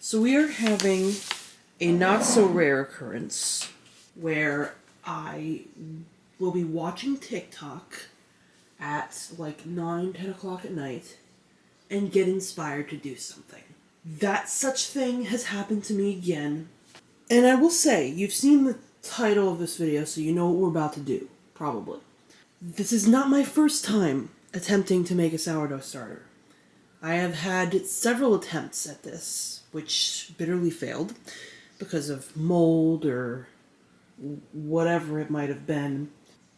So we are having a not so rare occurrence where I will be watching TikTok at like 9, 10 o'clock at night and get inspired to do something. That such thing has happened to me again. And I will say, you've seen the title of this video, so you know what we're about to do, probably. This is not my first time attempting to make a sourdough starter. I have had several attempts at this, which bitterly failed because of mold or whatever it might have been.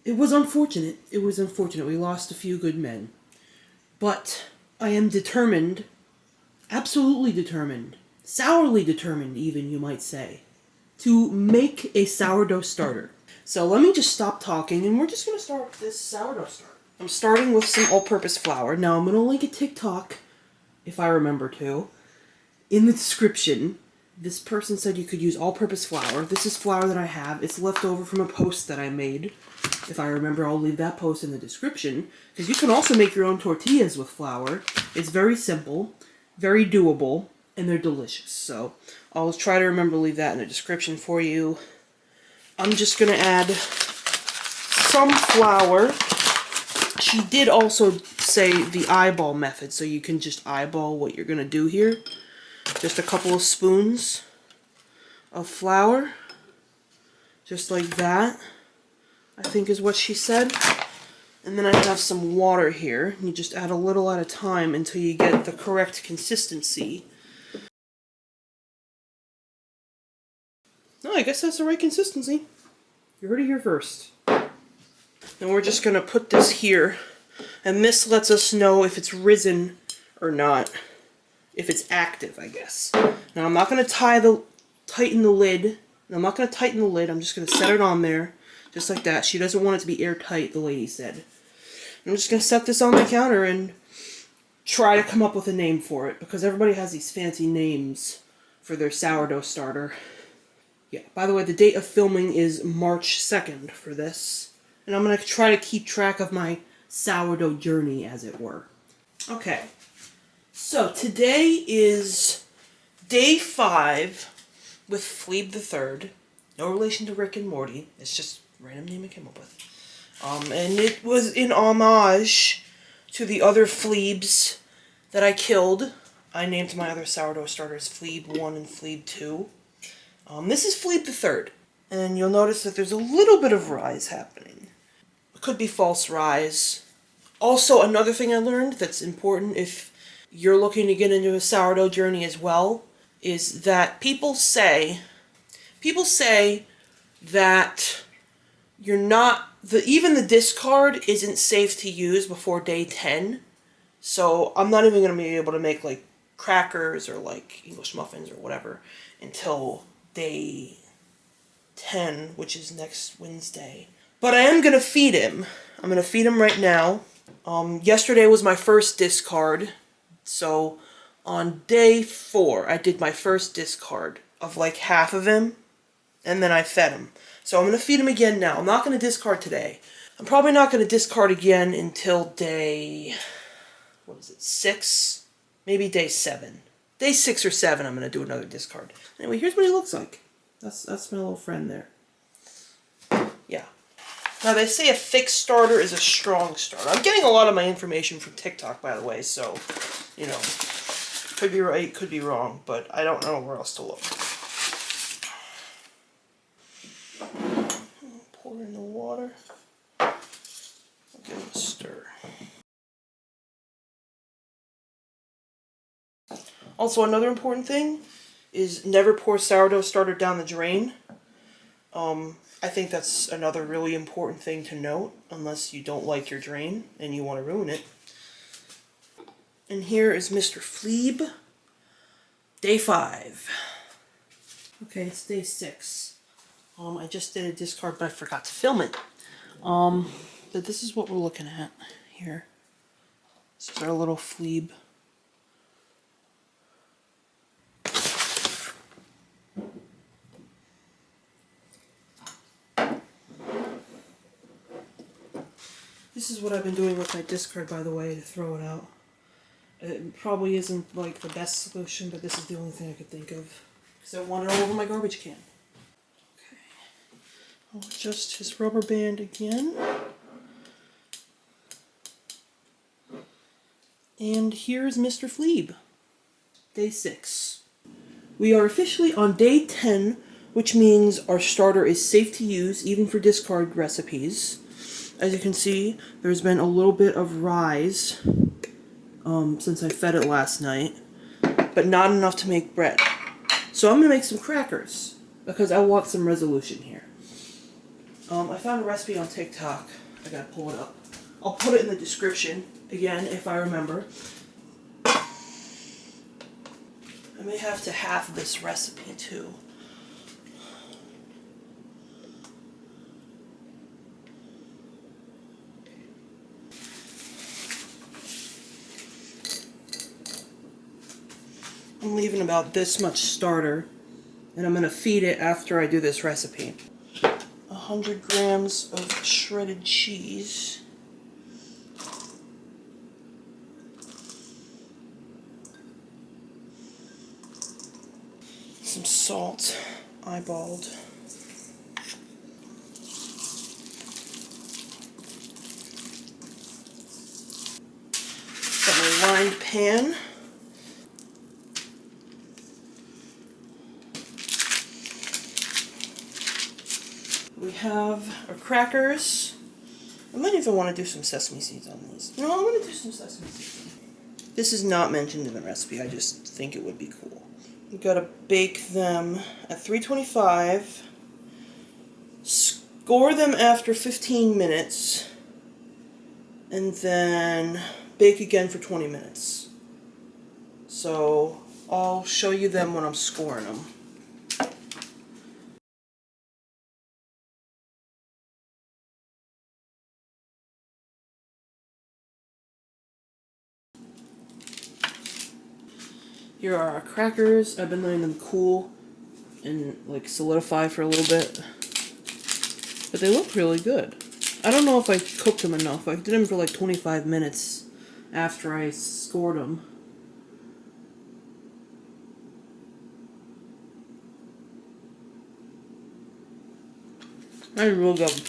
It was unfortunate. We lost a few good men. But I am determined, absolutely determined, sourly determined even, you might say, to make a sourdough starter. So let me just stop talking and we're just going to start this sourdough starter. I'm starting with some all-purpose flour. Now I'm going to link a TikTok, if I remember to, in the description. This person said you could use all-purpose flour. This is flour that I have. It's left over from a post that I made. If I remember, I'll leave that post in the description. Because you can also make your own tortillas with flour. It's very simple, very doable, and they're delicious. So I'll try to remember to leave that in the description for you. I'm just going to add some flour. She did also say the eyeball method, so you can just eyeball what you're going to do here. Just a couple of spoons of flour, just like that, I think is what she said. And then I have some water here. You just add a little at a time until you get the correct consistency. No, I guess that's the right consistency. You heard it here first. Then we're just going to put this here, and this lets us know if it's risen or not. If it's active, I guess. Now I'm not going to tighten the lid. I'm not going to tighten the lid. I'm just going to set it on there, just like that. She doesn't want it to be airtight, the lady said. I'm just going to set this on the counter and try to come up with a name for it, because everybody has these fancy names for their sourdough starter. Yeah, by the way, the date of filming is March 2nd for this. And I'm going to try to keep track of my sourdough journey, as it were. Okay. So today is day 5 with Fleeb III. No relation to Rick and Morty. It's just a random name I came up with. And it was in homage to the other Fleebs that I killed. I named my other sourdough starters Fleeb I and Fleeb II. This is Fleeb III. And you'll notice that there's a little bit of rise happening. It could be false rise. Also, another thing I learned that's important if you're looking to get into a sourdough journey as well, is that people say that you're not, even the discard isn't safe to use before day 10. So I'm not even going to be able to make like crackers or like English muffins or whatever until day 10, which is next Wednesday. But I am going to feed him. I'm going to feed him right now. Yesterday was my first discard. So on day 4, I did my first discard of like half of him, and then I fed him. So I'm going to feed him again now. I'm not going to discard today. I'm probably not going to discard again until day, 6? Maybe day 7. Day 6 or 7 I'm going to do another discard. Anyway, here's what he looks like. That's my little friend there. Yeah. Now, they say a thick starter is a strong starter. I'm getting a lot of my information from TikTok, by the way, so, you know, could be right, could be wrong, but I don't know where else to look. Pour in the water. I'll give it a stir. Also, another important thing is never pour sourdough starter down the drain. I think that's another really important thing to note, unless you don't like your drain and you want to ruin it. And here is Mr. Fleeb, day 5. Okay, it's day 6. I just did a discard, but I forgot to film it. But this is what we're looking at here. This is our little Fleeb. This is what I've been doing with my discard, by the way, to throw it out. It probably isn't like the best solution, but this is the only thing I could think of. Because I want it all over my garbage can. Okay. I'll adjust his rubber band again. And here's Mr. Fleeb. Day 6. We are officially on day 10, which means our starter is safe to use even for discard recipes. As you can see, there's been a little bit of rise since I fed it last night, but not enough to make bread. So I'm going to make some crackers because I want some resolution here. I found a recipe on TikTok. I gotta pull it up. I'll put it in the description again if I remember. I may have to halve this recipe too. I'm leaving about this much starter, and I'm going to feed it after I do this recipe. 100 grams of shredded cheese. Some salt, eyeballed. Got my lined pan. We have our crackers. I might even want to do some sesame seeds on these. No, I'm going to do some sesame seeds. This is not mentioned in the recipe. I just think it would be cool. We've got to bake them at 325. Score them after 15 minutes. And then bake again for 20 minutes. So I'll show you them when I'm scoring them. Here are our crackers. I've been letting them cool and like solidify for a little bit. But they look really good. I don't know if I cooked them enough. I did them for like 25 minutes after I scored them. They're real good.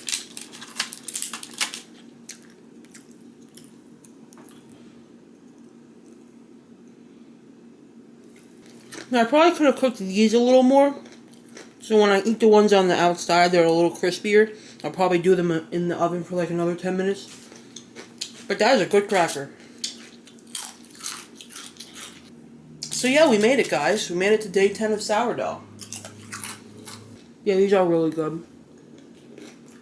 Now, I probably could have cooked these a little more. So when I eat the ones on the outside, they're a little crispier. I'll probably do them in the oven for like another 10 minutes. But that is a good cracker. So yeah, we made it, guys. We made it to day 10 of sourdough. Yeah, these are really good.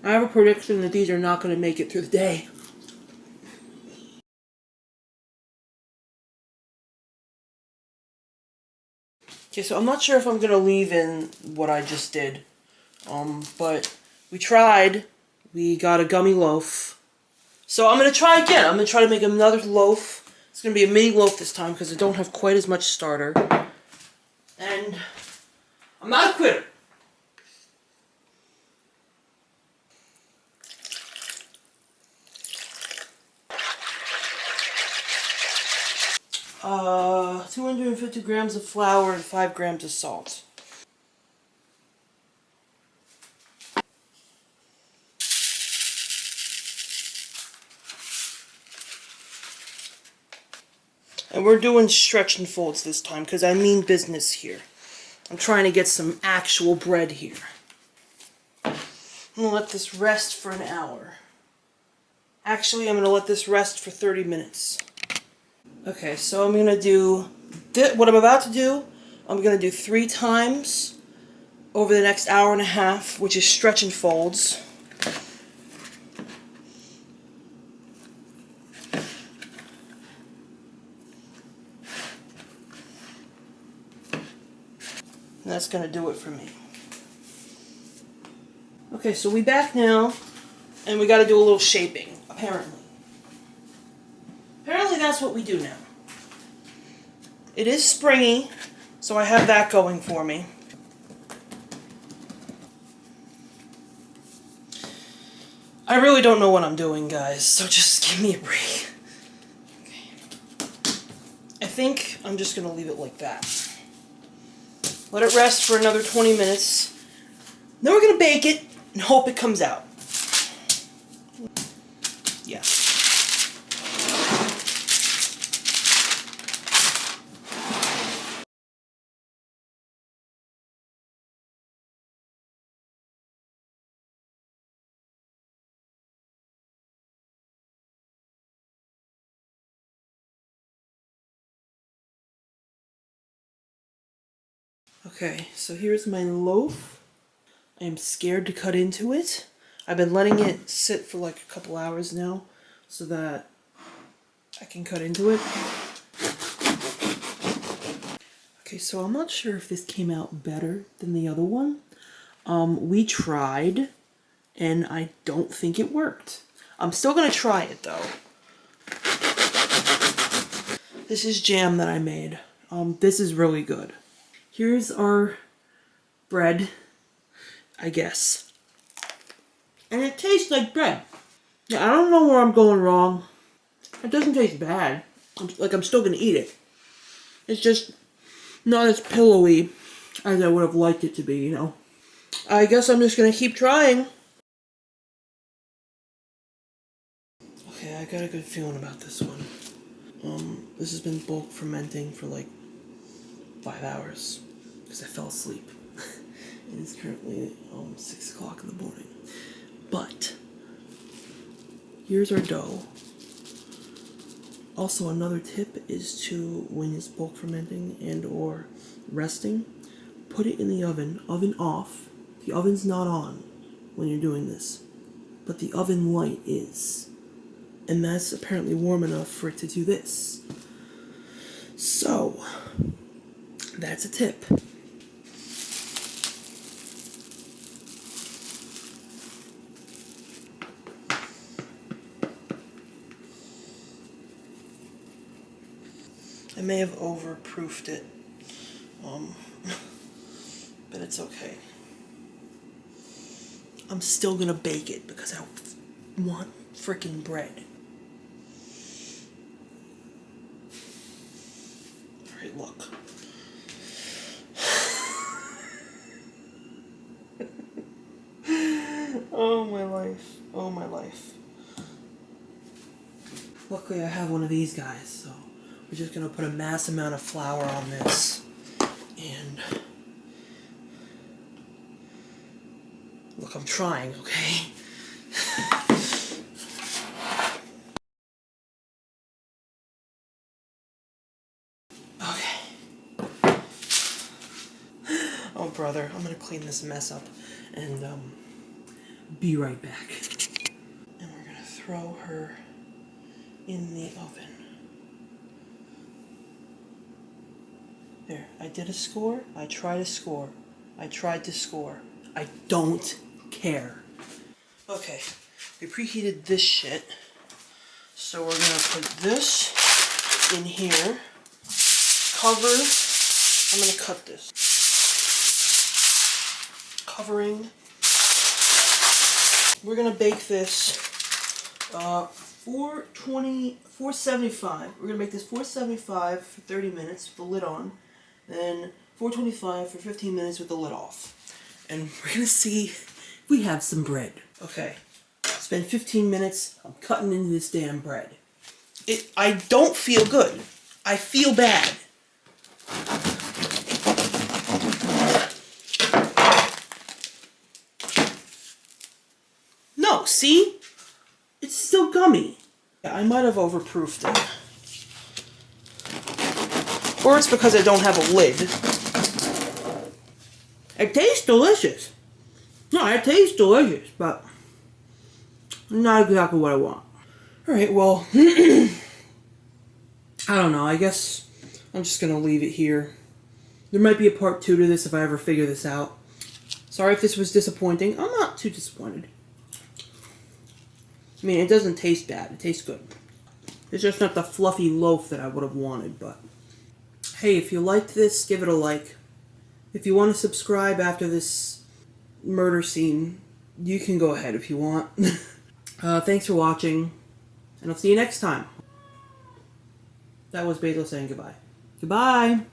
I have a prediction that these are not going to make it through the day. Okay, so I'm not sure if I'm going to leave in what I just did. But we tried. We got a gummy loaf. So I'm going to try again. I'm going to try to make another loaf. It's going to be a mini loaf this time because I don't have quite as much starter. And I'm not a quitter. Uh, 250 grams of flour and 5 grams of salt. And we're doing stretch and folds this time because I mean business here. I'm trying to get some actual bread here. I'm going to let this rest for an hour. Actually, I'm going to let this rest for 30 minutes. Okay, so I'm going to do what I'm about to do. I'm going to do 3 times over the next hour and a half, which is stretch and folds. And that's going to do it for me. Okay, so we back now, and we got to do a little shaping, apparently. Apparently that's what we do now. It is springy, so I have that going for me. I really don't know what I'm doing, guys, so just give me a break. Okay. think I'm just going to leave it like that. Let it rest for another 20 minutes. Then we're going to bake it and hope it comes out. Yeah. Okay, so here's my loaf. I am scared to cut into it. I've been letting it sit for like a couple hours now so that I can cut into it. Okay, so I'm not sure if this came out better than the other one. We tried, and I don't think it worked. I'm still gonna try it though. This is jam that I made. This is really good. Here's our bread, I guess. And it tastes like bread. Yeah, I don't know where I'm going wrong. It doesn't taste bad. I'm still gonna eat it. It's just not as pillowy as I would have liked it to be, you know. I guess I'm just gonna keep trying. Okay, I got a good feeling about this one. This has been bulk fermenting for like 5 hours because I fell asleep. It is currently 6 o'clock in the morning. But here's our dough. Also, another tip is to, when it's bulk fermenting and or resting, put it in the oven off. The oven's not on when you're doing this, but the oven light is. And that's apparently warm enough for it to do this. So, that's a tip. I may have overproofed it, but it's okay. I'm still gonna bake it because I want frickin' bread. Alright, look. Oh my life. Oh my life. Luckily I have one of these guys, so we're just gonna put a mass amount of flour on this. And look, I'm trying, okay? Okay. Oh brother, I'm gonna clean this mess up and be right back. And we're gonna throw her in the oven. There, I did a score. I tried to score. I tried to score. I don't care. Okay, we preheated this shit. So we're gonna put this in here. Cover. I'm gonna cut this. Covering. We're gonna bake this 475. We're gonna make this 475 for 30 minutes with the lid on. Then 425 for 15 minutes with the lid off. And we're gonna see if we have some bread. Okay, it's been 15 minutes. I'm cutting into this damn bread. I don't feel good. I feel bad. No, see? It's still gummy. Yeah, I might have overproofed it. Or it's because I don't have a lid. It tastes delicious. No, it tastes delicious, but not exactly what I want. Alright, well, I don't know. I guess I'm just going to leave it here. There might be a part 2 to this if I ever figure this out. Sorry if this was disappointing. I'm not too disappointed. I mean, it doesn't taste bad. It tastes good. It's just not the fluffy loaf that I would have wanted, but hey, if you liked this, give it a like. If you want to subscribe after this murder scene, you can go ahead if you want. Thanks for watching, and I'll see you next time. That was Basil saying goodbye. Goodbye.